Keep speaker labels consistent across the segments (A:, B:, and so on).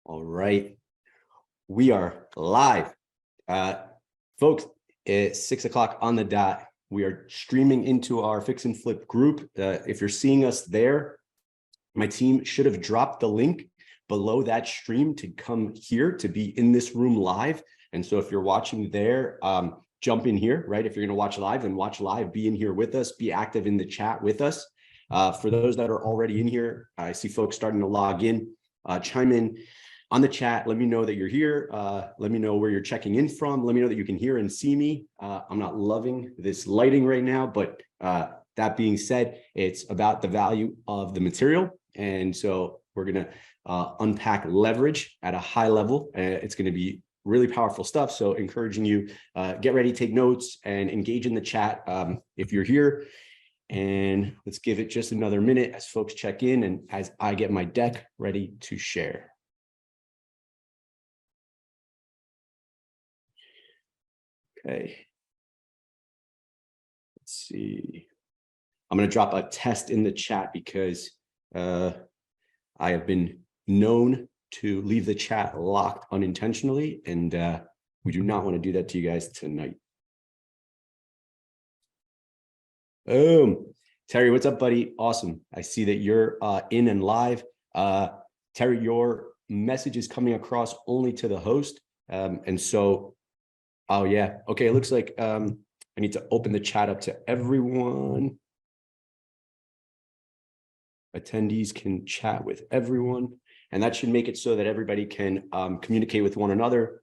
A: All right, we are live. Folks, it's 6 o'clock on the dot. We are streaming into our Fix and Flip group. If you're seeing us there, my team should have dropped the link below that stream to come here to be in this room live. And so if you're watching there, jump in here, right? If you're going to watch live, then watch live, be in here with us, be active in the chat with us. For those that are already in here, I see folks starting to log in, chime in on the chat. Let me know that you're here. Let me know where you're checking in from. Let me know that you can hear and see me. I'm not loving this lighting right now, but that being said, it's about the value of the material. And so we're going to unpack leverage at a high level. It's going to be really powerful stuff. So encouraging you, get ready, take notes, and engage in the chat if you're here. And let's give it just another minute as folks check in and as I get my deck ready to share. Okay. Let's see. I'm going to drop a test in the chat because I have been known to leave the chat locked unintentionally, and we do not want to do that to you guys tonight. Boom. Terry, what's up, buddy? Awesome. I see that you're in and live. Terry, your message is coming across only to the host. And so, oh yeah. Okay, it looks like I need to open the chat up to everyone. Attendees can chat with everyone, and that should make it so that everybody can communicate with one another.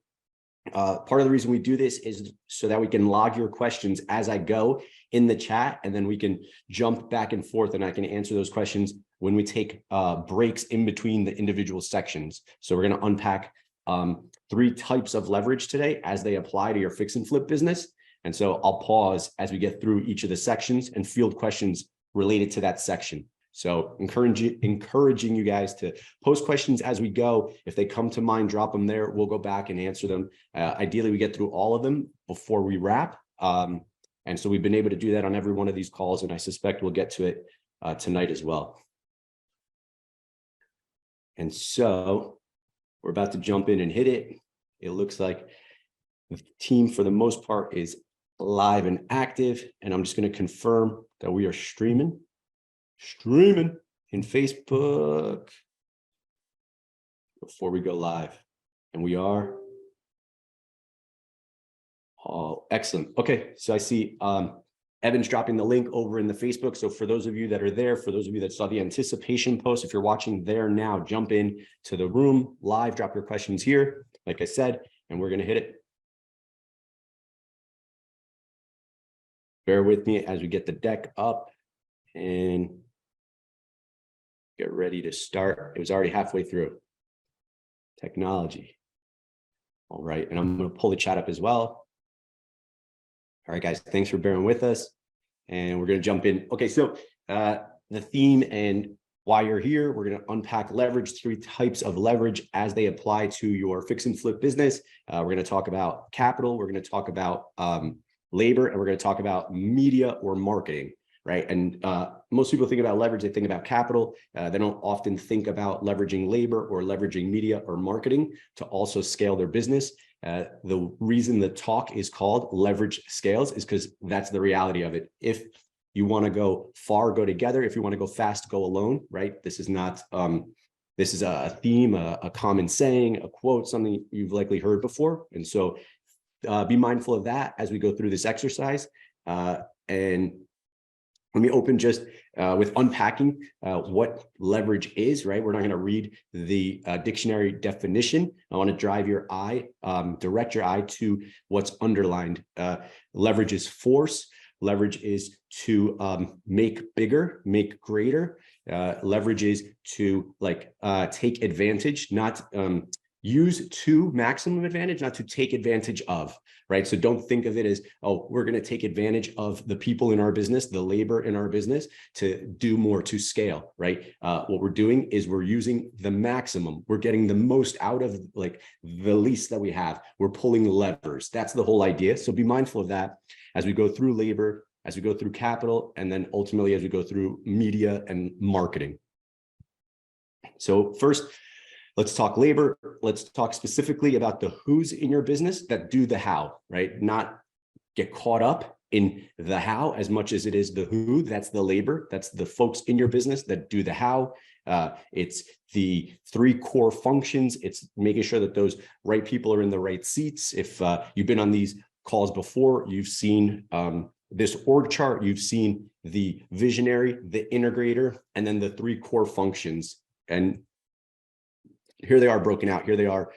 A: Part of the reason we do this is so that we can log your questions as I go in the chat, and then we can jump back and forth and I can answer those questions when we take breaks in between the individual sections. So we're going to unpack 3 types of leverage today as they apply to your fix and flip business. And so I'll pause as we get through each of the sections and field questions related to that section. So encouraging you guys to post questions as we go. If they come to mind, drop them there. We'll go back and answer them. Ideally, we get through all of them before we wrap. And so we've been able to do that on every one of these calls, and I suspect we'll get to it tonight as well. And so we're about to jump in and hit it. It looks like the team, for the most part, is live and active. And I'm just going to confirm that we are streaming in Facebook before we go live. And we are. Oh, excellent. Okay, so I see Evan's dropping the link over in the Facebook. So for those of you that are there, for those of you that saw the anticipation post, if you're watching there now, jump in to the room live, drop your questions here, like I said, and we're going to hit it. Bear with me as we get the deck up and get ready to start. It was already halfway through. Technology. All right, and I'm going to pull the chat up as well. All right, guys, thanks for bearing with us. And we're going to jump in. Okay, so the theme and why you're here, we're going to unpack leverage, 3 types of leverage as they apply to your fix and flip business. We're going to talk about capital. We're going to talk about labor, and we're going to talk about media or marketing, right? And most people think about leverage, they think about capital. They don't often think about leveraging labor or leveraging media or marketing to also scale their business. The reason the talk is called Leverage Scales is because that's the reality of it. If you want to go far, go together. If you want to go fast, go alone, right? This is not, this is a theme, a common saying, a quote, something you've likely heard before. And so be mindful of that as we go through this exercise. And let me open just with unpacking what leverage is, right? We're not going to read the dictionary definition. I want to drive your eye, direct your eye to what's underlined. Leverage is force. Leverage is to make bigger, make greater. Leverage is to take advantage, not use to maximum advantage, not to take advantage of, right? So don't think of it as, oh, we're going to take advantage of the people in our business, the labor in our business to do more, to scale, right? What we're doing is we're using the maximum. We're getting the most out of the least that we have. We're pulling levers. That's the whole idea. So be mindful of that as we go through labor, as we go through capital, and then ultimately as we go through media and marketing. So first, Let's talk labor. Let's talk specifically about the who's in your business that do the how, right? Not get caught up in the how as much as it is the who. That's the labor. That's the folks in your business that do the how. It's the three core functions. It's making sure that those right people are in the right seats. If you've been on these calls before, you've seen this org chart, you've seen the visionary, the integrator, and then the three core functions. And here they are broken out. Here they are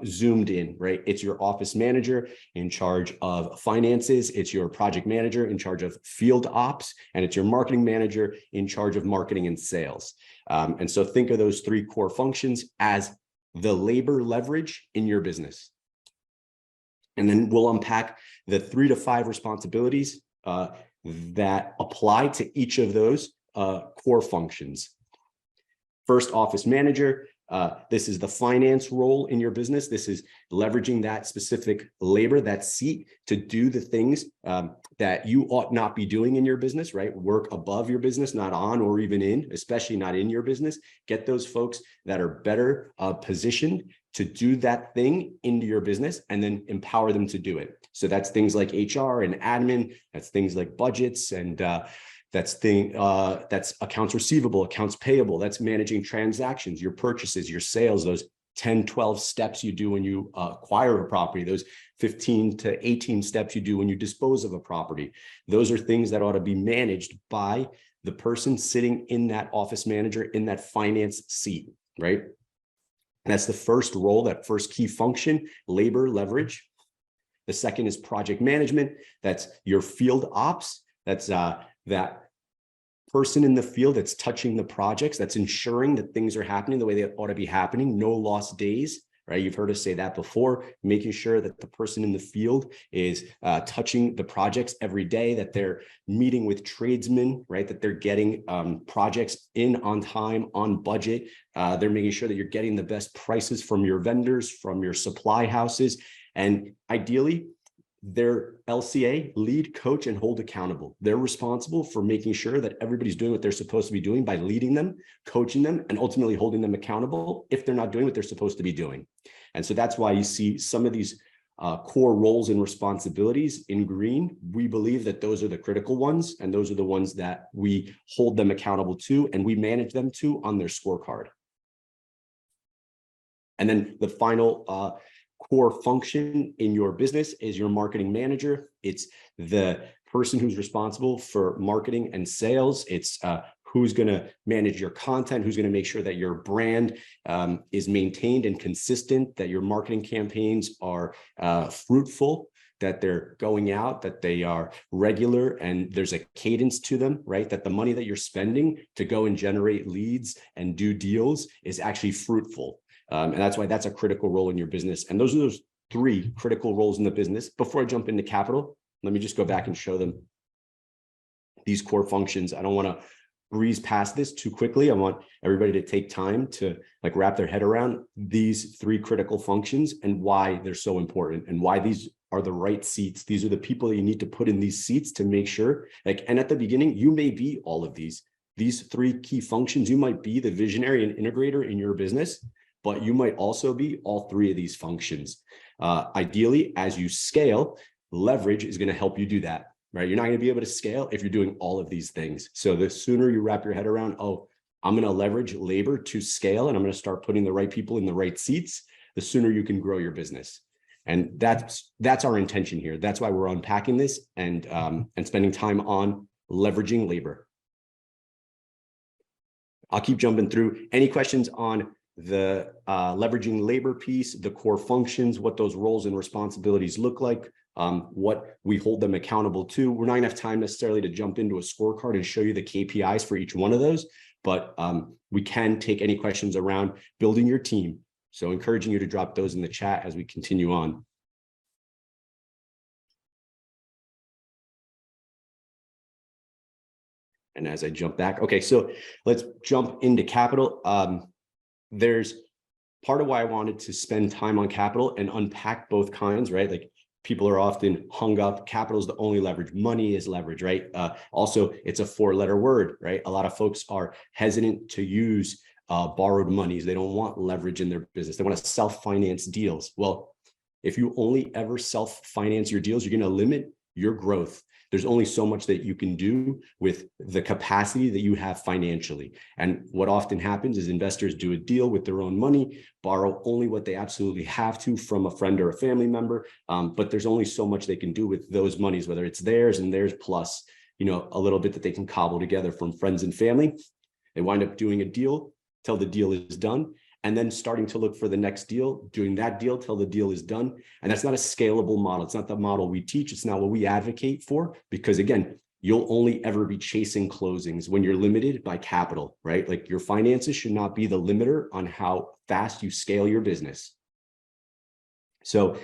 A: zoomed in, right? It's your office manager in charge of finances. It's your project manager in charge of field ops, and it's your marketing manager in charge of marketing and sales. And so think of those three core functions as the labor leverage in your business. And then we'll unpack the 3 to 5 responsibilities that apply to each of those core functions. First, office manager. This is the finance role in your business. This is leveraging that specific labor, that seat, to do the things that you ought not be doing in your business, right? Work above your business, not on or even in, especially not in your business. Get those folks that are better positioned to do that thing into your business, and then empower them to do it. So that's things like HR and admin. That's things like budgets, and that's accounts receivable, accounts payable. That's managing transactions, your purchases, your sales, those 10, 12 steps you do when you acquire a property, those 15 to 18 steps you do when you dispose of a property. Those are things that ought to be managed by the person sitting in that office manager, in that finance seat, right? And that's the first role, that first key function, labor leverage. The second is project management. That's your field ops. That's that person in the field that's touching the projects, that's ensuring that things are happening the way they ought to be happening, no lost days, right? You've heard us say that before, making sure that the person in the field is touching the projects every day, that they're meeting with tradesmen, right? That they're getting projects in on time, on budget. They're making sure that you're getting the best prices from your vendors, from your supply houses, and ideally, their LCA, lead, coach, and hold accountable. They're responsible for making sure that everybody's doing what they're supposed to be doing by leading them, coaching them, and ultimately holding them accountable if they're not doing what they're supposed to be doing. And so that's why you see some of these core roles and responsibilities in green. We believe that those are the critical ones, and those are the ones that we hold them accountable to, and we manage them to on their scorecard. And then the final core function in your business is your marketing manager. It's the person who's responsible for marketing and sales. It's who's going to manage your content, who's going to make sure that your brand is maintained and consistent, that your marketing campaigns are fruitful, that they're going out, that they are regular, and there's a cadence to them, right? That the money that you're spending to go and generate leads and do deals is actually fruitful. And that's why that's a critical role in your business. And those are those 3 critical roles in the business. Before I jump into capital, let me just go back and show them these core functions. I don't want to breeze past this too quickly. I want everybody to take time to wrap their head around these 3 critical functions and why they're so important, and why these are the right seats. These are the people that you need to put in these seats to make sure, and at the beginning, you may be all of these 3 key functions. You might be the visionary and integrator in your business, but you might also be all 3 of these functions. Ideally, as you scale, leverage is going to help you do that, right? You're not going to be able to scale if you're doing all of these things. So the sooner you wrap your head around, oh, I'm going to leverage labor to scale, and I'm going to start putting the right people in the right seats, the sooner you can grow your business. And that's our intention here. That's why we're unpacking this and spending time on leveraging labor. I'll keep jumping through. Any questions on the leveraging labor piece, the core functions, what those roles and responsibilities look like, what we hold them accountable to? We're not gonna have time necessarily to jump into a scorecard and show you the KPIs for each one of those, but we can take any questions around building your team. So encouraging you to drop those in the chat as we continue on. And as I jump back, okay, so let's jump into capital. There's part of why I wanted to spend time on capital and unpack both kinds, right? Like, people are often hung up. Capital is the only leverage. Money is leverage, right? Also, it's a 4-letter word, right? A lot of folks are hesitant to use borrowed monies. They don't want leverage in their business. They want to self-finance deals. Well, if you only ever self-finance your deals, you're going to limit your growth. There's only so much that you can do with the capacity that you have financially. And what often happens is investors do a deal with their own money, borrow only what they absolutely have to from a friend or a family member. But there's only so much they can do with those monies, whether it's theirs and theirs plus, a little bit that they can cobble together from friends and family. They wind up doing a deal till the deal is done, and then starting to look for the next deal, doing that deal till the deal is done. And that's not a scalable model. It's not the model we teach. It's not what we advocate for, because again, you'll only ever be chasing closings when you're limited by capital, right? Like your finances should not be the limiter on how fast you scale your business. So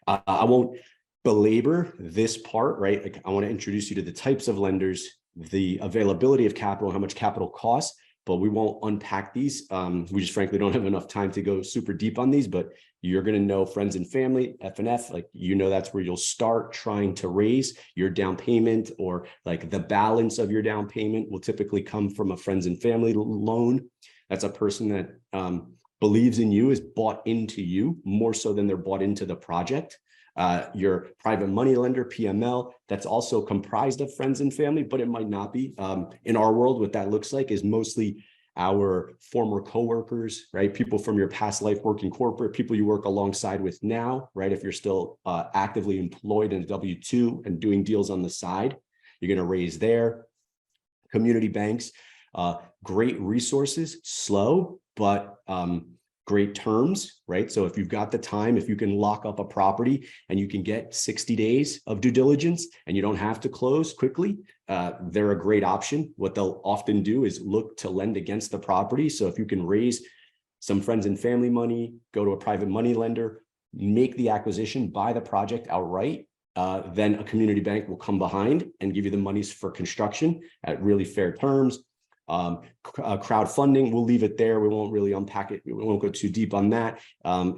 A: I won't belabor this part, right? Like I want to introduce you to the types of lenders, the availability of capital, how much capital costs, but we won't unpack these. We just frankly don't have enough time to go super deep on these, but you're going to know friends and family, F&F, like, that's where you'll start trying to raise your down payment, or like the balance of your down payment will typically come from a friends and family loan. That's a person that believes in you, is bought into you more so than they're bought into the project. Your private money lender, PML, that's also comprised of friends and family, but it might not be. In our world, what that looks like is mostly our former coworkers, right? People from your past life working corporate, people you work alongside with now, right? If you're still actively employed in a W-2 and doing deals on the side, you're going to raise there. Community banks, great resources, slow, but great terms, right? So if you've got the time, if you can lock up a property and you can get 60 days of due diligence and you don't have to close quickly, they're a great option. What they'll often do is look to lend against the property. So if you can raise some friends and family money, go to a private money lender, make the acquisition, buy the project outright, then a community bank will come behind and give you the monies for construction at really fair terms. Crowdfunding, we'll leave it there. We won't really unpack it. We won't go too deep on that.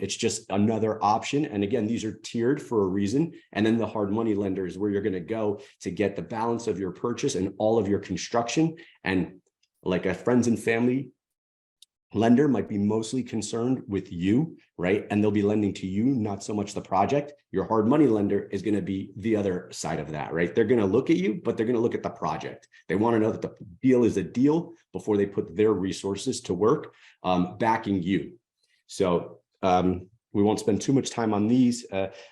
A: It's just another option. And again, these are tiered for a reason. And then the hard money lender is where you're going to go to get the balance of your purchase and all of your construction. And like a friends and family lender might be mostly concerned with you, right? And they'll be lending to you, not so much the project. Your hard money lender is going to be the other side of that, right? They're going to look at you, but they're going to look at the project. They want to know that the deal is a deal before they put their resources to work, backing you. So we won't spend too much time on these.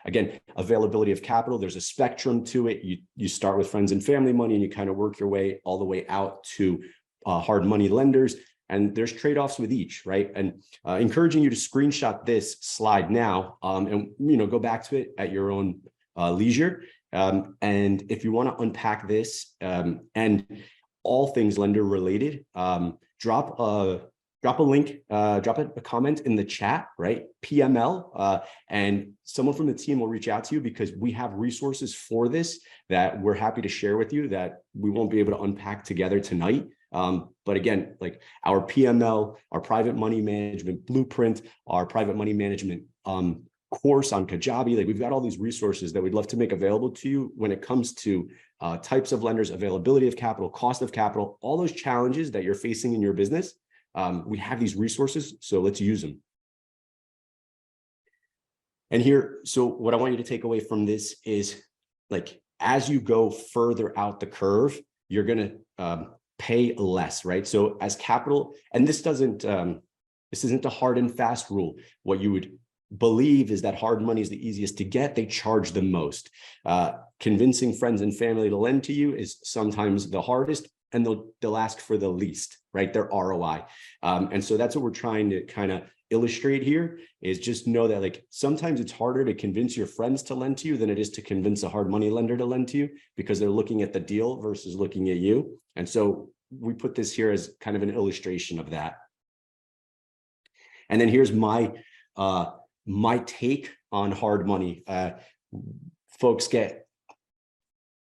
A: Again, availability of capital, there's a spectrum to it. You start with friends and family money and you kind of work your way all the way out to hard money lenders. And there's trade-offs with each, right? And encouraging you to screenshot this slide now and go back to it at your own leisure. And if you want to unpack this and all things lender related, drop a link, drop a comment in the chat, right? PML, and someone from the team will reach out to you, because we have resources for this that we're happy to share with you that we won't be able to unpack together tonight. But again, like our PML, our private money management blueprint, our private money management course on Kajabi, like we've got all these resources that we'd love to make available to you when it comes to types of lenders, availability of capital, cost of capital, all those challenges that you're facing in your business. We have these resources, so let's use them. And here, so what I want you to take away from this is, like, as you go further out the curve, you're going to pay less, right? So as capital, and this isn't a hard and fast rule. What you would believe is that hard money is the easiest to get. They charge the most. Convincing friends and family to lend to you is sometimes the hardest, and they'll ask for the least, right? Their ROI. And so that's what we're trying to kind of illustrate here, is just know that, like, sometimes it's harder to convince your friends to lend to you than it is to convince a hard money lender to lend to you, because they're looking at the deal versus looking at you. And so we put this here as kind of an illustration of that. And then here's my take on hard money. Folks get,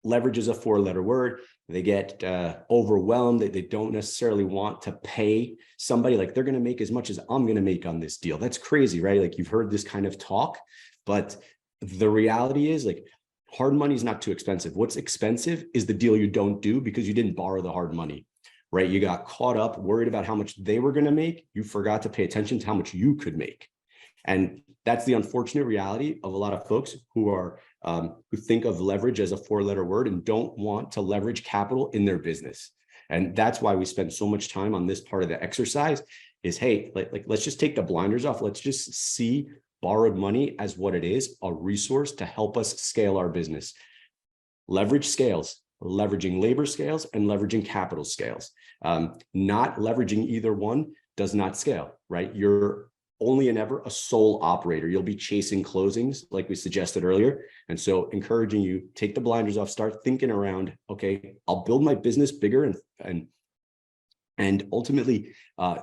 A: leverage is a 4-letter word. They get overwhelmed. They don't necessarily want to pay somebody, like, they're going to make as much as I'm going to make on this deal. That's crazy, right? Like, you've heard this kind of talk, but the reality is, like, hard money is not too expensive. What's expensive is the deal you don't do because you didn't borrow the hard money. right? You got caught up, worried about how much they were going to make. You forgot to pay attention to how much you could make. And that's the unfortunate reality of a lot of folks who are who think of leverage as a four-letter word and don't want to leverage capital in their business. And that's why we spend so much time on this part of the exercise is, hey, let's just take the blinders off. Let's just see borrowed money as what it is, a resource to help us scale our business. Leverage scales, leveraging labor scales and leveraging capital scales. Not leveraging either one does not scale, right? You're only and ever a sole operator. You'll be chasing closings like we suggested earlier. And so encouraging you, take the blinders off, start thinking around, okay, I'll build my business bigger and ultimately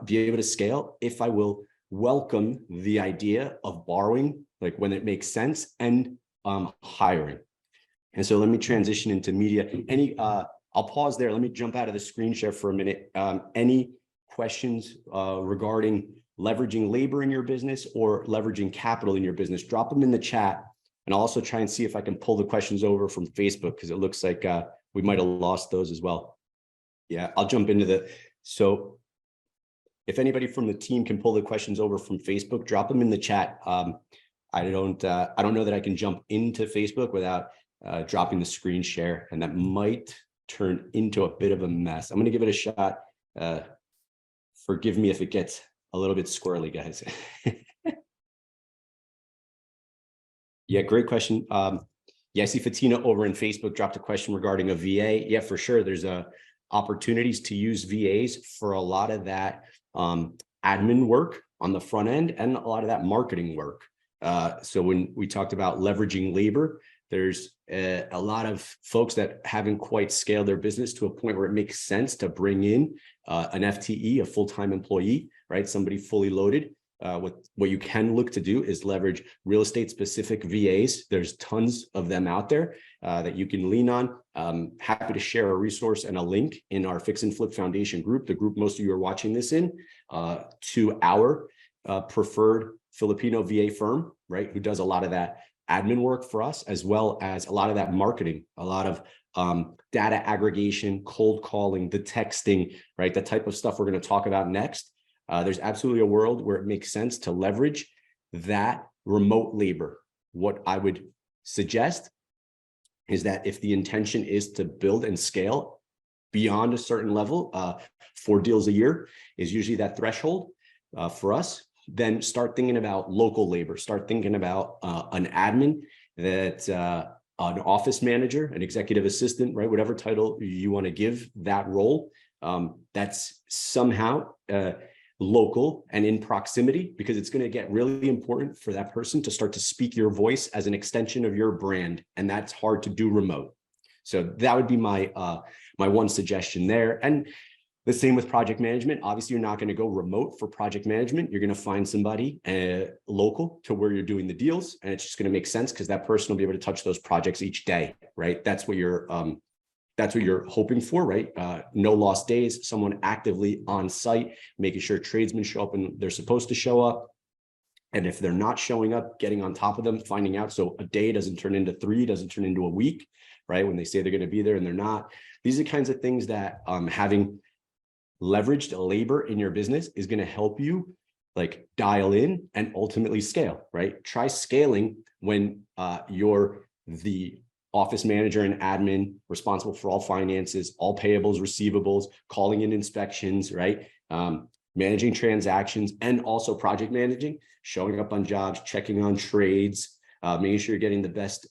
A: be able to scale if I will welcome the idea of borrowing, like when it makes sense, and hiring. And so let me transition into media. I'll pause there. Let me jump out of the screen share for a minute. Any questions regarding leveraging labor in your business or leveraging capital in your business? Drop them in the chat. And I'll also try and see if I can pull the questions over from Facebook, because it looks like we might have lost those as well. Yeah, I'll jump into so if anybody from the team can pull the questions over from Facebook, drop them in the chat. I don't know that I can jump into Facebook without dropping the screen share, and that might turn into a bit of a mess. I'm going to give it a shot. Forgive me if it gets a little bit squirrely, guys. Yeah, great question. Yeah, I see Fatina over in Facebook dropped a question regarding a VA. Yeah, for sure. There's opportunities to use VAs for a lot of that admin work on the front end and a lot of that marketing work. So when we talked about leveraging labor, there's a lot of folks that haven't quite scaled their business to a point where it makes sense to bring in an FTE, a full-time employee, right? Somebody fully loaded. What you can look to do is leverage real estate specific VAs. There's tons of them out there that you can lean on. Happy to share a resource and a link in our Fix and Flip Foundation group, the group most of you are watching this in, to our preferred Filipino VA firm, right? Who does a lot of that admin work for us, as well as a lot of that marketing, a lot of data aggregation, cold calling, the texting, right? The type of stuff we're going to talk about next. There's absolutely a world where it makes sense to leverage that remote labor. What I would suggest is that if the intention is to build and scale beyond a certain level, 4 deals a year is usually that threshold for us, then start thinking about local labor, start thinking about an admin, that an office manager, an executive assistant, right? Whatever title you want to give that role, that's somehow local and in proximity, because it's going to get really important for that person to start to speak your voice as an extension of your brand. And that's hard to do remote. So that would be my my one suggestion there. And the same with project management. Obviously, you're not going to go remote for project management. You're going to find somebody local to where you're doing the deals. And it's just going to make sense because that person will be able to touch those projects each day, right? That's what you're hoping for, right? No lost days, someone actively on site, making sure tradesmen show up when they're supposed to show up. And if they're not showing up, getting on top of them, finding out. So a day doesn't turn into 3, doesn't turn into a week, right? When they say they're going to be there and they're not. These are the kinds of things that having leveraged labor in your business is going to help you like dial in and ultimately scale, right? Try scaling when you're the office manager and admin responsible for all finances, all payables, receivables, calling in inspections, right? Managing transactions, and also project managing, showing up on jobs, checking on trades, making sure you're getting the best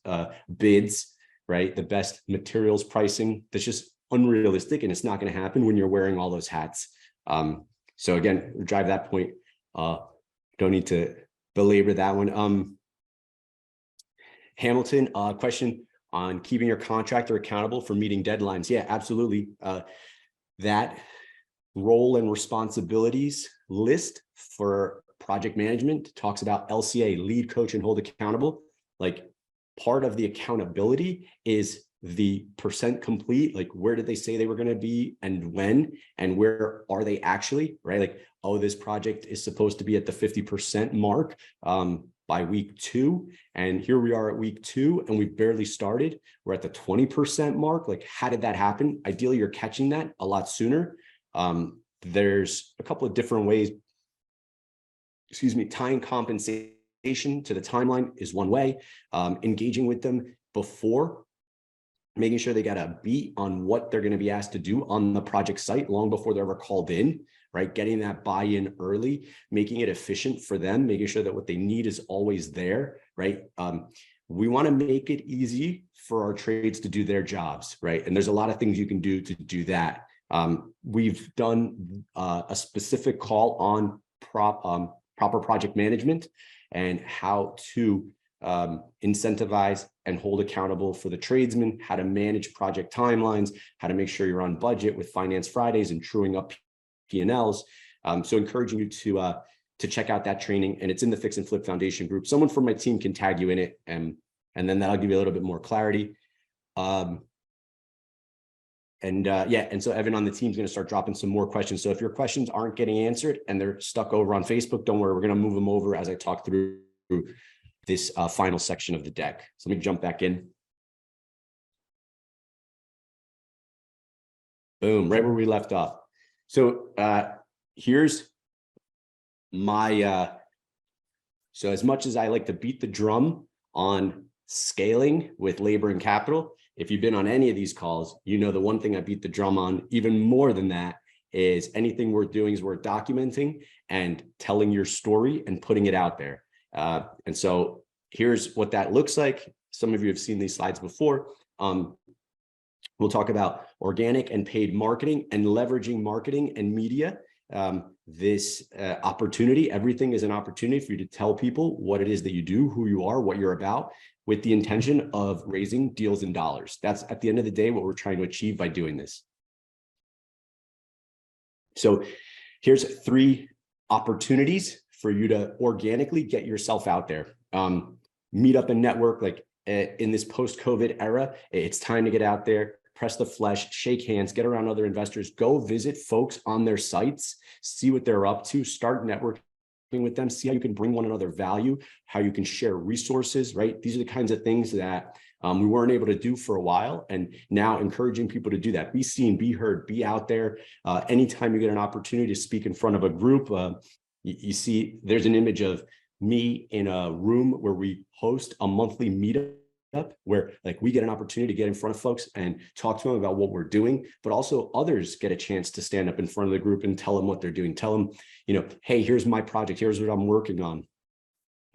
A: bids, right? The best materials pricing. That's just unrealistic, and it's not going to happen when you're wearing all those hats. So again, drive that point. Don't need to belabor that one. Hamilton, question on keeping your contractor accountable for meeting deadlines. Yeah, absolutely. That role and responsibilities list for project management talks about LCA, lead, coach, and hold accountable. Like part of the accountability is the percent complete, like where did they say they were going to be and when, and where are they actually, right? Like, oh, this project is supposed to be at the 50% mark by week 2. And here we are at week 2 and we've barely started. We're at the 20% mark. Like, how did that happen? Ideally, you're catching that a lot sooner. There's a couple of different ways. Tying compensation to the timeline is one way. Engaging with them before, making sure they got a beat on what they're going to be asked to do on the project site long before they're ever called in, right? Getting that buy-in early, making it efficient for them, making sure that what they need is always there, right? We want to make it easy for our trades to do their jobs, right? And there's a lot of things you can do to do that. We've done a specific call on proper project management and how to incentivize and hold accountable for the tradesmen, how to manage project timelines, how to make sure you're on budget with Finance Fridays and truing up P&Ls. So encouraging you to check out that training, and it's in the Fix and Flip Foundation group. Someone from my team can tag you in it, and then that'll give you a little bit more clarity. And so Evan on the team is going to start dropping some more questions. So if your questions aren't getting answered and they're stuck over on Facebook, don't worry, we're going to move them over as I talk through this final section of the deck. So let me jump back in. Boom, right where we left off. So here's my, so as much as I like to beat the drum on scaling with labor and capital, if you've been on any of these calls, you know the one thing I beat the drum on even more than that is anything we're doing is we're documenting and telling your story and putting it out there. And so here's what that looks like. Some of you have seen these slides before. We'll talk about organic and paid marketing and leveraging marketing and media. This opportunity, everything is an opportunity for you to tell people what it is that you do, who you are, what you're about, with the intention of raising deals in dollars. That's at the end of the day what we're trying to achieve by doing this. So here's 3 opportunities for you to organically get yourself out there. Meet up and network. Like in this post-COVID era, it's time to get out there, press the flesh, shake hands, get around other investors, go visit folks on their sites, see what they're up to, start networking with them, see how you can bring one another value, how you can share resources, right? These are the kinds of things that we weren't able to do for a while, and now encouraging people to do that. Be seen, be heard, be out there. Anytime you get an opportunity to speak in front of a group, you see there's an image of me in a room where we host a monthly meetup where like we get an opportunity to get in front of folks and talk to them about what we're doing, but also others get a chance to stand up in front of the group and tell them what they're doing. Tell them, you know, hey, here's my project. Here's what I'm working on.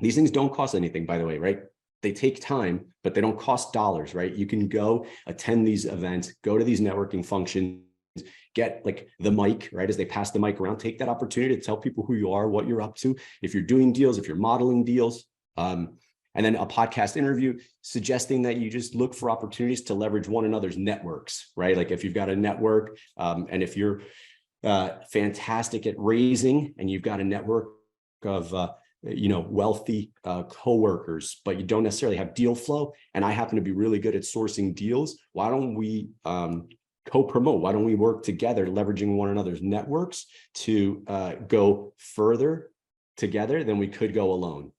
A: These things don't cost anything, by the way, right? They take time, but they don't cost dollars, right? You can go attend these events, go to these networking functions, get like the mic, right? As they pass the mic around, take that opportunity to tell people who you are, what you're up to. If you're doing deals, if you're modeling deals, and then a podcast interview suggesting that you just look for opportunities to leverage one another's networks, right? Like if you've got a network and if you're fantastic at raising and you've got a network of wealthy coworkers, but you don't necessarily have deal flow, and I happen to be really good at sourcing deals, why don't we co-promote? Why don't we work together, leveraging one another's networks to go further together than we could go alone?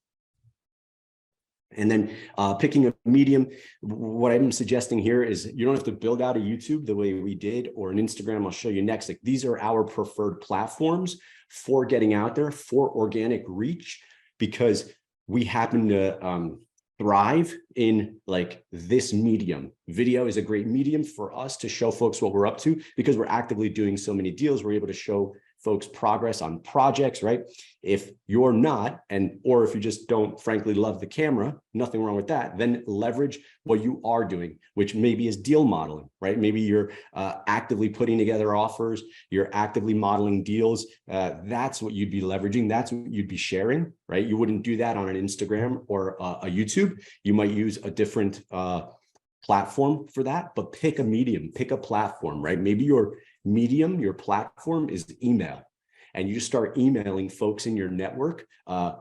A: And then picking a medium, what I'm suggesting here is you don't have to build out a YouTube the way we did, or an Instagram. I'll show you next. Like these are our preferred platforms for getting out there, for organic reach, because we happen to thrive in like this medium. Video is a great medium for us to show folks what we're up to because we're actively doing so many deals. We're able to show folks progress on projects, right? If you're not, or if you just don't frankly love the camera, nothing wrong with that, then leverage what you are doing, which maybe is deal modeling, right? Maybe you're actively putting together offers, you're actively modeling deals. That's what you'd be leveraging. That's what you'd be sharing, right? You wouldn't do that on an Instagram or a YouTube. You might use a different platform for that, but pick a medium, pick a platform, right? Maybe your medium, your platform is email, and you just start emailing folks in your network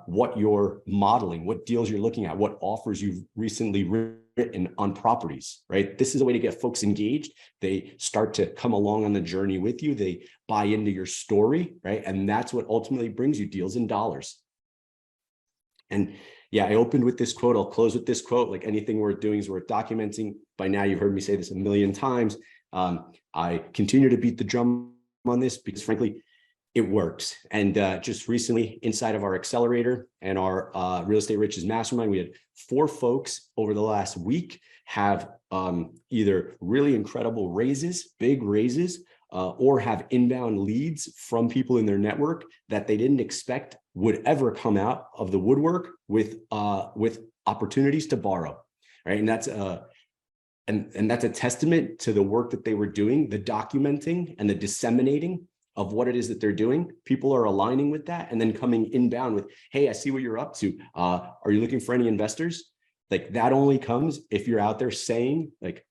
A: what you're modeling, what deals you're looking at, what offers you've recently written on properties, right? This is a way to get folks engaged. They start to come along on the journey with you. They buy into your story, right? And that's what ultimately brings you deals in dollars. And yeah, I opened with this quote. I'll close with this quote. Like anything worth doing is worth documenting. By now, you've heard me say this a million times. I continue to beat the drum on this because frankly, it works. And just recently inside of our accelerator and our Real Estate Riches Mastermind, we had 4 folks over the last week have either really incredible raises, big raises, or have inbound leads from people in their network that they didn't expect would ever come out of the woodwork with opportunities to borrow, right? And that's and that's a testament to the work that they were doing, the documenting and the disseminating of what it is that they're doing. People are aligning with that and then coming inbound with, hey, I see what you're up to. Are you looking for any investors? Like that only comes if you're out there saying, like,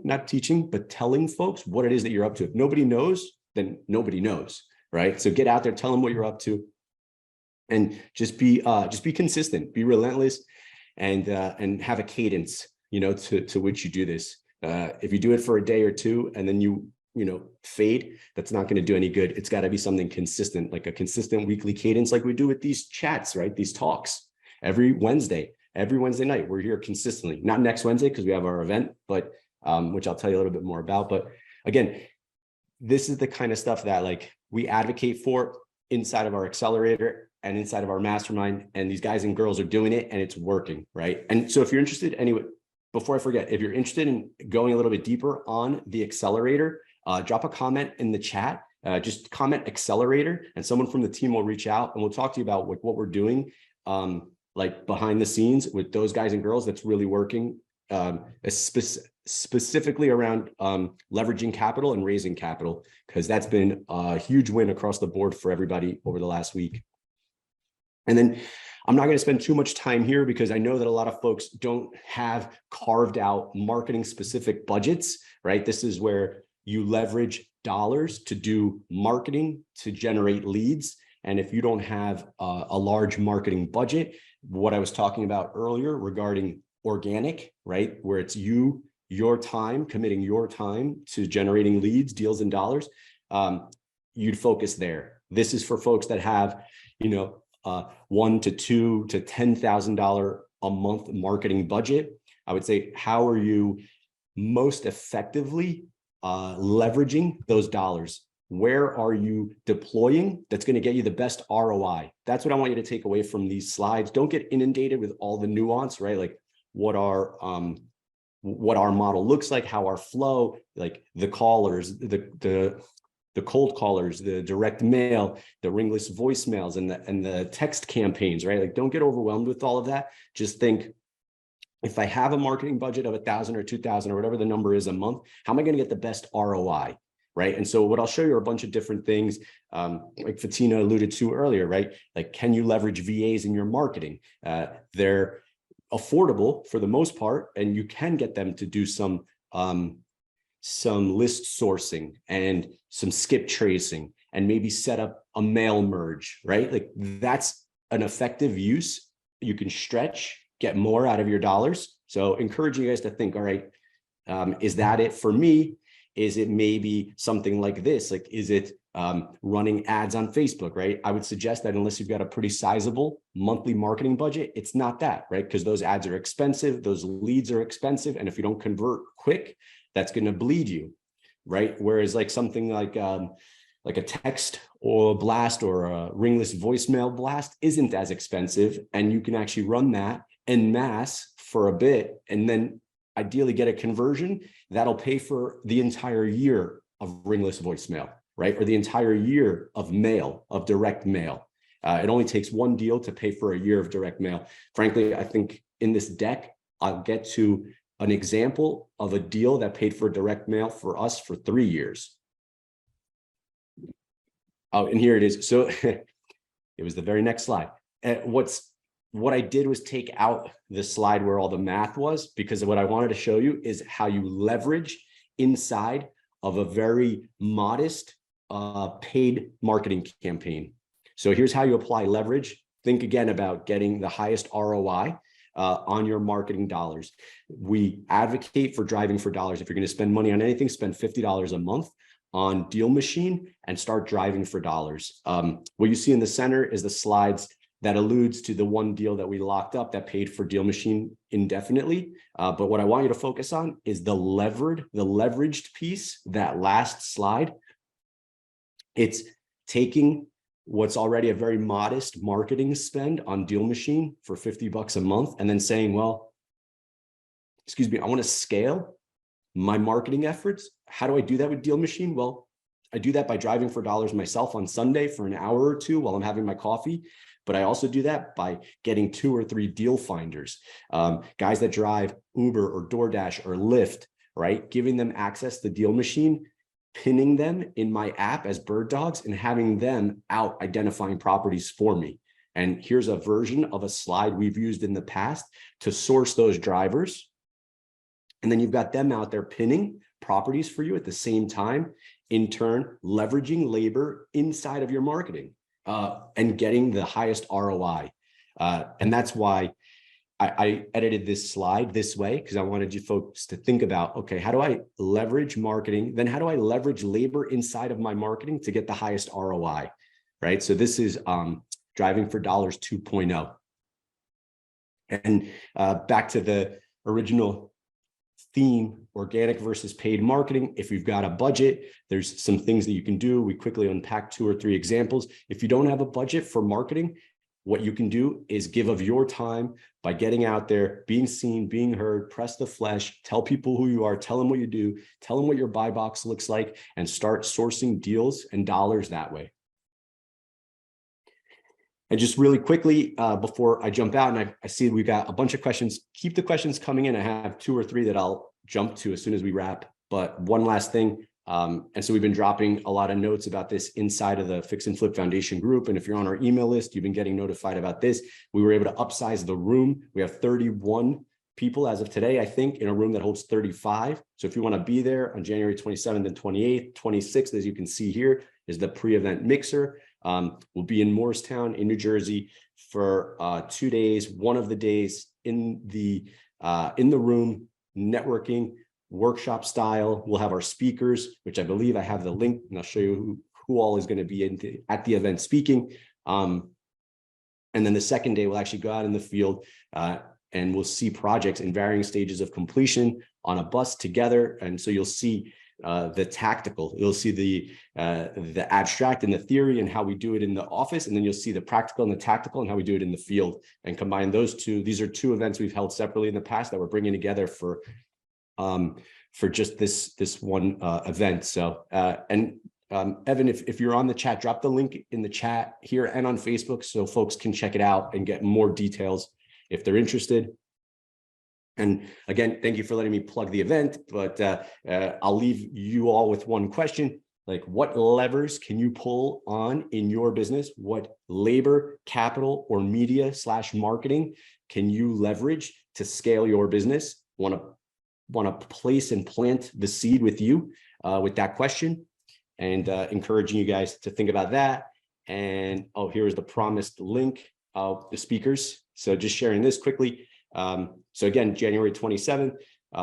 A: not teaching, but telling folks what it is that you're up to. If nobody knows, then nobody knows, right? So get out there, tell them what you're up to, and just be consistent, be relentless, and have a cadence, to which you do this. If you do it for a day or two and then you fade, that's not going to do any good. It's got to be something consistent, like a consistent weekly cadence, like we do with these chats, right? These talks every Wednesday night. We're here consistently, not next Wednesday because we have our event, but which I'll tell you a little bit more about. But again, this is the kind of stuff that like we advocate for inside of our accelerator and inside of our mastermind, and these guys and girls are doing it and it's working, right? And so if you're interested, anyway, before I forget, if you're interested in going a little bit deeper on the accelerator, drop a comment in the chat. Just comment accelerator and someone from the team will reach out and we'll talk to you about what we're doing like behind the scenes with those guys and girls that's really working, specifically around leveraging capital and raising capital, because that's been a huge win across the board for everybody over the last week. And then I'm not going to spend too much time here because I know that a lot of folks don't have carved out marketing specific budgets, right? This is where you leverage dollars to do marketing to generate leads. And if you don't have a large marketing budget, what I was talking about earlier regarding organic, right? Where it's your time, committing your time to generating leads, deals, and dollars, you'd focus there. This is for folks that have, $1,000 to $2,000 to $10,000 a month marketing budget. I would say, how are you most effectively leveraging those dollars? Where are you deploying that's going to get you the best ROI? That's what I want you to take away from these slides. Don't get inundated with all the nuance, right? Like what our model looks like, how our flow, like the callers, the cold callers, the direct mail, the ringless voicemails, and the text campaigns, right? Like don't get overwhelmed with all of that. Just think, if I have a marketing budget of 1,000 or 2,000 or whatever the number is a month, how am I going to get the best ROI? Right. And so what I'll show you are a bunch of different things, like Fatina alluded to earlier, right? Like, can you leverage VAs in your marketing? They're affordable for the most part, and you can get them to do some list sourcing and some skip tracing and maybe set up a mail merge, right? Like that's an effective use. You can stretch, get more out of your dollars. So encouraging you guys to think, all right, is that it for me? Is it maybe something like this? Like, is it running ads on Facebook, right? I would suggest that unless you've got a pretty sizable monthly marketing budget, it's not that, right? Because those ads are expensive, those leads are expensive. And if you don't convert quick, that's going to bleed you, right? Whereas like something like a text or a blast or a ringless voicemail blast isn't as expensive. And you can actually run that en masse for a bit and then ideally get a conversion that'll pay for the entire year of ringless voicemail, right? Or the entire year of mail, of direct mail. It only takes one deal to pay for a year of direct mail. Frankly, I think in this deck, I'll get to an example of a deal that paid for direct mail for us for 3 years. Oh, and here it is. So it was the very next slide. What I did was take out the slide where all the math was, because what I wanted to show you is how you leverage inside of a very modest paid marketing campaign. So here's how you apply leverage. Think again about getting the highest ROI on your marketing dollars. We advocate for driving for dollars. If you're going to spend money on anything, spend $50 a month on Deal Machine and start driving for dollars. What you see in the center is the slides that alludes to the one deal that we locked up that paid for Deal Machine indefinitely. But what I want you to focus on is the leveraged piece, that last slide, It's taking what's already a very modest marketing spend on Deal Machine for $50 a month and then saying, well, excuse me, I want to scale my marketing efforts. How do I do that with Deal Machine? Well, I do that by driving for dollars myself on Sunday for an hour or two while I'm having my coffee. But I also do that by getting 2 or 3 deal finders, guys that drive Uber or DoorDash or Lyft, right? Giving them access to Deal Machine, pinning them in my app as bird dogs and having them out identifying properties for me. And here's a version of a slide we've used in the past to source those drivers. And then you've got them out there pinning properties for you at the same time, in turn, leveraging labor inside of your marketing and getting the highest ROI. And that's why I edited this slide this way, because I wanted you folks to think about, okay, how do I leverage marketing? Then how do I leverage labor inside of my marketing to get the highest ROI, right? So this is Driving for Dollars 2.0. And back to the original theme, organic versus paid marketing. If you've got a budget, there's some things that you can do. We quickly unpack 2 or 3 examples. If you don't have a budget for marketing, what you can do is give of your time by getting out there, being seen, being heard, press the flesh, tell people who you are, tell them what you do, tell them what your buy box looks like, and start sourcing deals and dollars that way. And just really quickly, before I jump out, and I see we've got a bunch of questions, keep the questions coming in. I have 2 or 3 that I'll jump to as soon as we wrap. But one last thing, and so we've been dropping a lot of notes about this inside of the Fix and Flip Foundation group. And if you're on our email list, you've been getting notified about this. We were able to upsize the room. We have 31 people as of today, I think, in a room that holds 35. So if you want to be there on January 27th and 28th, 26th, as you can see here, is the pre-event mixer. We'll be in Morristown in New Jersey for 2 days. One of the days in the room, networking, workshop style. We'll have our speakers, which I believe I have the link, and I'll show you who all is going to be at the event speaking. And then the second day, we'll actually go out in the field and we'll see projects in varying stages of completion on a bus together. And so you'll see the tactical, you'll see the abstract and the theory and how we do it in the office, and then you'll see the practical and the tactical and how we do it in the field, and combine those two. These are 2 events we've held separately in the past that we're bringing together for just this one event. So Evan, if you're on the chat, drop the link in the chat here and on Facebook so folks can check it out and get more details if they're interested. And again, thank you for letting me plug the event, but I'll leave you all with one question. Like, what levers can you pull on in your business? What labor, capital, or media / marketing can you leverage to scale your business? Want to place and plant the seed with you with that question, and encouraging you guys to think about that. And here's the promised link of the speakers. So just sharing this quickly. So again, January 27th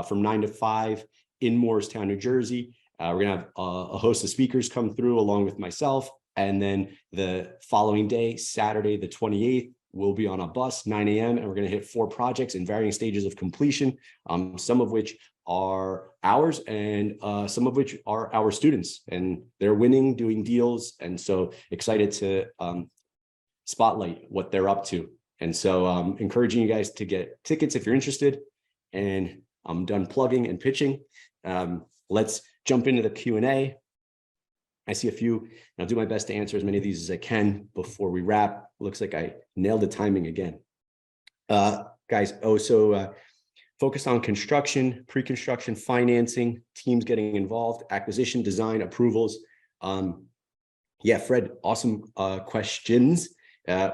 A: from 9 to 5 in Morristown, New Jersey. We're going to have a host of speakers come through along with myself. And then the following day, Saturday, the 28th, we'll be on a bus, 9 a.m. And we're going to hit 4 projects in varying stages of completion, some of which are ours and some of which are our students. And they're winning, doing deals. And so excited to spotlight what they're up to. And so encouraging you guys to get tickets if you're interested. And I'm done plugging and pitching. Let's jump into the Q&A. I see a few, and I'll do my best to answer as many of these as I can before we wrap. Looks like I nailed the timing again. Guys, focused on construction, pre-construction, financing, teams getting involved, acquisition, design, approvals. Yeah, Fred, awesome questions.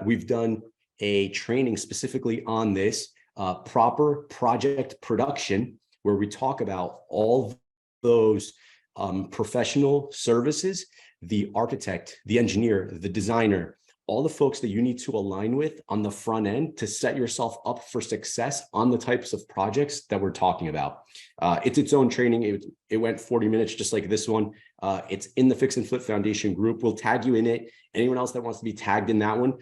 A: We've done a training specifically on this, proper project production, where we talk about all those professional services, the architect, the engineer, the designer, all the folks that you need to align with on the front end to set yourself up for success on the types of projects that we're talking about. It's its own training. It went 40 minutes, just like this one. It's in the Fix and Flip Foundation group. We'll tag you in it. Anyone else that wants to be tagged in that one,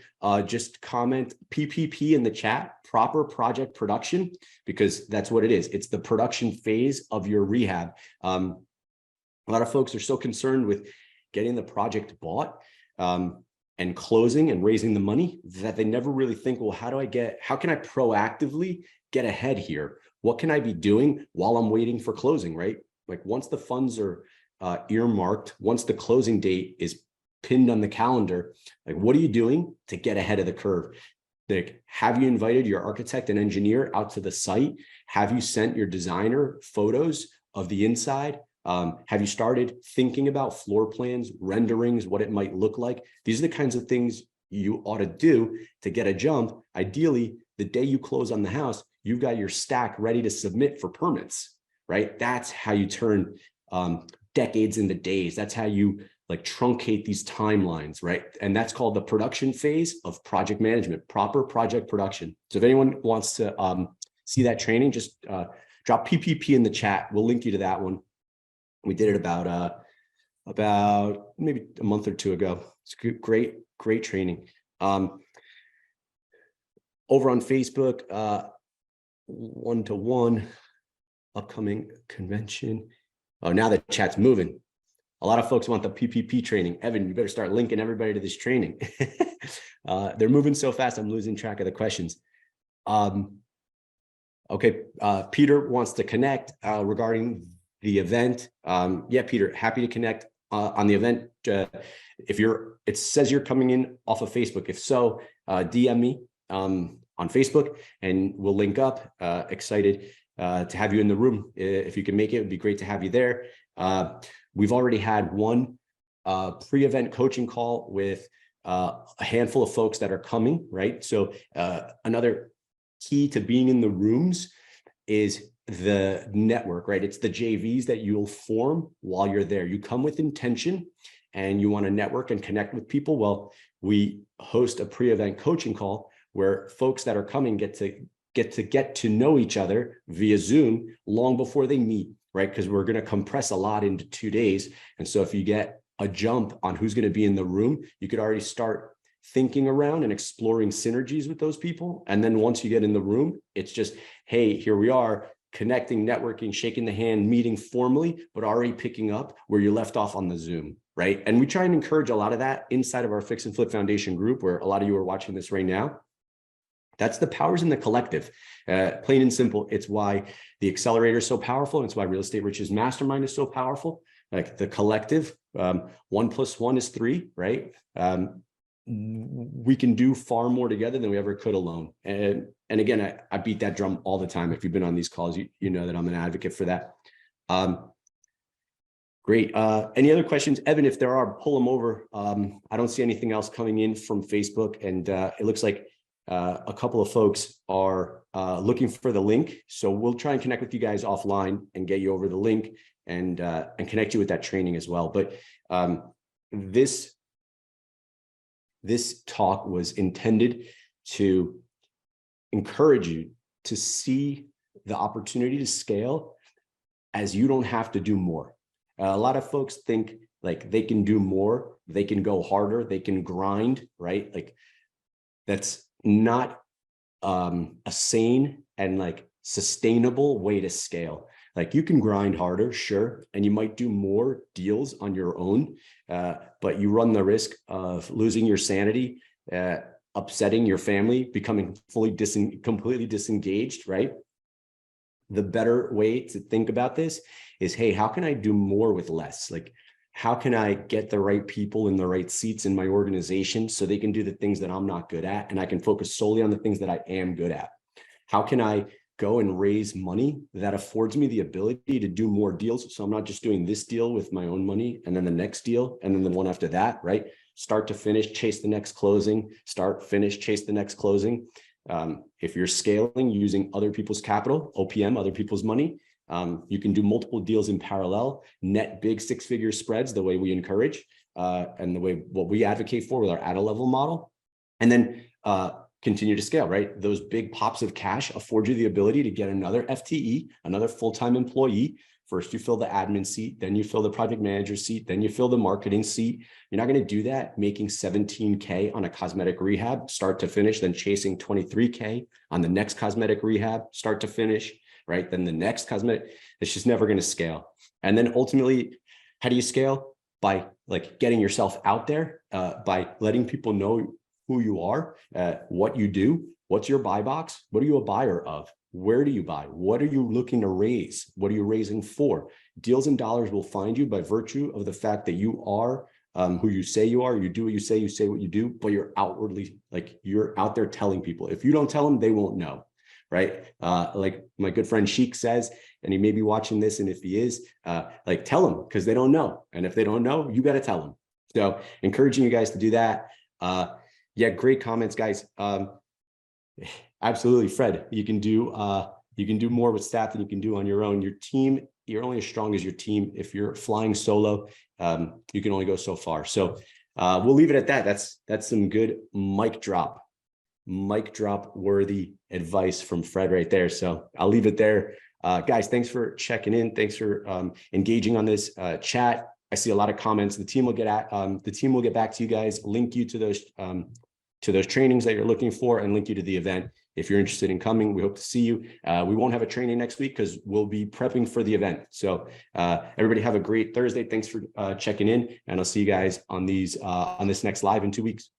A: just comment PPP in the chat, proper project production, because that's what it is. It's the production phase of your rehab. A lot of folks are so concerned with getting the project bought, and closing and raising the money, that they never really think, well, how can I proactively get ahead here? What can I be doing while I'm waiting for closing, right? Like once the funds are earmarked, once the closing date is pinned on the calendar, like what are you doing to get ahead of the curve? Like, have you invited your architect and engineer out to the site? Have you sent your designer photos of the inside? Have you started thinking about floor plans, renderings, what it might look like? These are the kinds of things you ought to do to get a jump. Ideally, the day you close on the house, you've got your stack ready to submit for permits, right? That's how you turn decades into days. That's how you like truncate these timelines, right? And that's called the production phase of project management, proper project production. So if anyone wants to see that training, just drop PPP in the chat. We'll link you to that one. We did it about maybe a month or two ago. It's great training. Over on Facebook, one-to-one upcoming convention. Oh, now the chat's moving. A lot of folks want the PPP training. Evan, you better start linking everybody to this training. They're moving so fast, I'm losing track of the questions. Okay, Peter wants to connect regarding the event. Yeah, Peter, happy to connect on the event. It says you're coming in off of Facebook. If so, DM me on Facebook and we'll link up. Excited to have you in the room. If you can make it, it'd be great to have you there. We've already had one pre-event coaching call with a handful of folks that are coming, right? So another key to being in the rooms is the network, right? It's the JVs that you'll form while you're there. You come with intention and you want to network and connect with people. Well, we host a pre-event coaching call where folks that are coming get to know each other via Zoom long before they meet, right? Because we're going to compress a lot into 2 days. And so if you get a jump on who's going to be in the room, you could already start thinking around and exploring synergies with those people. And then once you get in the room, it's just, hey, here we are, connecting, networking, shaking the hand, meeting formally, but already picking up where you left off on the Zoom, right? And we try and encourage a lot of that inside of our Fix and Flip Foundation group, where a lot of you are watching this right now. That's the powers in the collective. Plain and simple, it's why the accelerator is so powerful. And it's why Real Estate Riches Mastermind is so powerful. Like the collective, 1 + 1 is 3, right? We can do far more together than we ever could alone. And again, I beat that drum all the time. If you've been on these calls, you know that I'm an advocate for that. Great. Any other questions? Evan, if there are, pull them over. I don't see anything else coming in from Facebook. And it looks like a couple of folks are looking for the link. So we'll try and connect with you guys offline and get you over the link and connect you with that training as well. But this talk was intended to encourage you to see the opportunity to scale as you don't have to do more. A lot of folks think like they can do more, they can go harder, they can grind, right? Like that's not a sane and like sustainable way to scale. Like you can grind harder, sure, and you might do more deals on your own, but you run the risk of losing your sanity, upsetting your family, becoming completely disengaged, right? The better way to think about this is, hey, how can I do more with less? Like, how can I get the right people in the right seats in my organization so they can do the things that I'm not good at, and I can focus solely on the things that I am good at? How can I go and raise money that affords me the ability to do more deals? So I'm not just doing this deal with my own money and then the next deal and then the one after that, right? Start to finish, chase the next closing, start, finish, chase the next closing. If you're scaling using other people's capital, OPM, other people's money, you can do multiple deals in parallel, net big 6-figure spreads, the way we encourage, and the way what we advocate for with our at-a-level model. And then continue to scale, right? Those big pops of cash afford you the ability to get another FTE, another full-time employee. First, you fill the admin seat, then you fill the project manager seat, then you fill the marketing seat. You're not going to do that making $17K on a cosmetic rehab, start to finish, then chasing $23K on the next cosmetic rehab, start to finish, right? Then the next cosmetic, it's just never going to scale. And then ultimately, how do you scale? by like getting yourself out there, by letting people know who you are, what you do, what's your buy box, what are you a buyer of, where do you buy, what are you looking to raise, what are you raising for? Deals and dollars will find you by virtue of the fact that you are who you say you are, you do what you say what you do, but you're outwardly, like you're out there telling people. If you don't tell them, they won't know, right? Like my good friend Sheik says, and he may be watching this, and if he is, like tell them, because they don't know. And if they don't know, you got to tell them. So encouraging you guys to do that. Yeah, great comments, guys. Absolutely, Fred, you can do more with staff than you can do on your own. Your team, you're only as strong as your team. If you're flying solo, you can only go so far. So we'll leave it at that. That's some good mic drop worthy advice from Fred right there. So I'll leave it there. Guys, thanks for checking in. Thanks for engaging on this chat. I see a lot of comments. The team will get back to you guys, link you to those trainings that you're looking for, and link you to the event. If you're interested in coming, we hope to see you. We won't have a training next week because we'll be prepping for the event. So everybody have a great Thursday. Thanks for checking in, and I'll see you guys on this next live in 2 weeks.